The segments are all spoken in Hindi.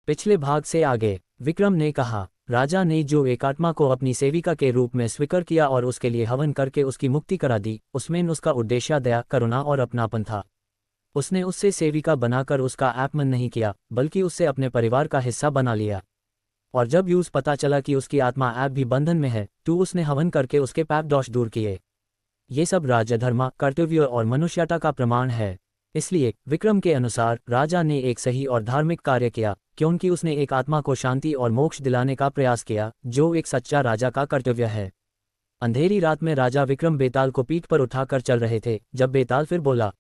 पिछले भाग से आगे विक्रम ने कहा, राजा ने जो एक आत्मा को अपनी सेविका के रूप में स्वीकार किया और उसके लिए हवन करके उसकी मुक्ति करा दी, उसमें उसका उद्देश्य दया, करुणा और अपनापन था। उसने उससे सेविका बनाकर उसका अपमान नहीं किया, बल्कि उससे अपने परिवार का हिस्सा बना लिया। और जब यूस पता चला कि उसकी आत्मा ऐप भी बंधन में है, तो उसने हवन करके उसके पाप दोष दूर किए। ये सब राजधर्म, कर्तव्य और मनुष्यता का प्रमाण है। इसलिए विक्रम के अनुसार राजा ने एक सही और धार्मिक कार्य किया, क्योंकि उसने एक आत्मा को शांति और मोक्ष दिलाने का प्रयास किया, जो एक सच्चा राजा का कर्तव्य है। अंधेरी रात में राजा विक्रम बेताल को पीठ पर उठाकर चल रहे थे, जब बेताल फिर बोला,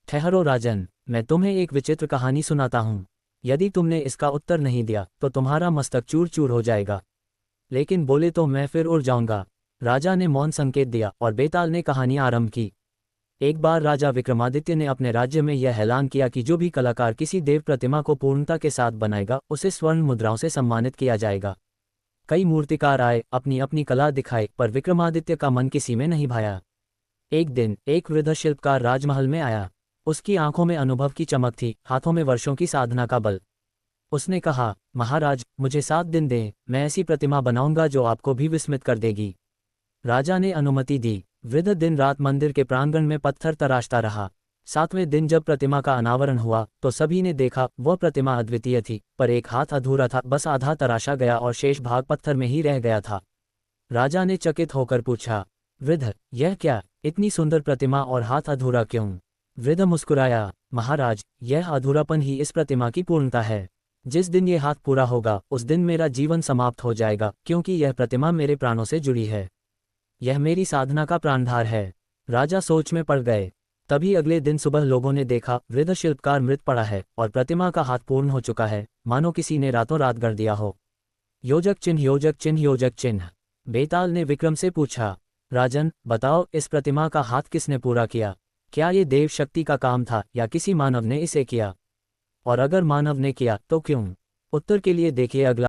ठहरो राजन, मैं तुम्हें एक विचित्र कहानी सुनाता हूँ। यदि तुमने इसका उत्तर नहीं दिया तो तुम्हारा मस्तक चूर चूर हो जाएगा, लेकिन बोले तो मैं फिर उड़ जाऊंगा। राजा ने मौन संकेत दिया और बेताल ने कहानी आरंभ की। एक बार राजा विक्रमादित्य ने अपने राज्य में यह ऐलान किया कि जो भी कलाकार किसी देव प्रतिमा को पूर्णता के साथ बनाएगा, उसे स्वर्ण मुद्राओं से सम्मानित किया जाएगा। कई मूर्तिकार आए, अपनी अपनी कला दिखाए, पर विक्रमादित्य का मन किसी में नहीं भाया। एक दिन एक वृद्ध शिल्पकार राजमहल में आया। उसकी आंखों में अनुभव की चमक थी, हाथों में वर्षों की साधना का बल। उसने कहा, महाराज, मुझे 7 दिन दें, मैं ऐसी प्रतिमा बनाऊंगा जो आपको भी विस्मित कर देगी। राजा ने अनुमति दी। वृद्ध दिन रात मंदिर के प्रांगण में पत्थर तराशता रहा। 7वें दिन जब प्रतिमा का अनावरण हुआ तो सभी ने देखा वह प्रतिमा अद्वितीय थी, पर एक हाथ अधूरा था, बस आधा तराशा गया और शेष भाग पत्थर में ही रह गया था। राजा ने चकित होकर पूछा, वृद्ध, यह क्या, इतनी सुंदर प्रतिमा और हाथ अधूरा क्यों? वृद्ध मुस्कुराया, महाराज, यह अधूरापन ही इस प्रतिमा की पूर्णता है। जिस दिन यह हाथ पूरा होगा उस दिन मेरा जीवन समाप्त हो जाएगा, क्योंकि यह प्रतिमा मेरे प्राणों से जुड़ी है। यह मेरी साधना का प्राणधार है। राजा सोच में पड़ गए। तभी अगले दिन सुबह लोगों ने देखा वृद्ध शिल्पकार मृत पड़ा है और प्रतिमा का हाथ पूर्ण हो चुका है, मानो किसी ने रातों रात गढ़ दिया हो। योजक चिन्ह, योजक चिन्ह, योजक चिन्ह। बेताल ने विक्रम से पूछा, राजन, बताओ, इस प्रतिमा का हाथ किसने पूरा किया? क्या ये देव शक्ति का काम था या किसी मानव ने इसे किया? और अगर मानव ने किया तो क्यों? उत्तर के लिए देखिए अगला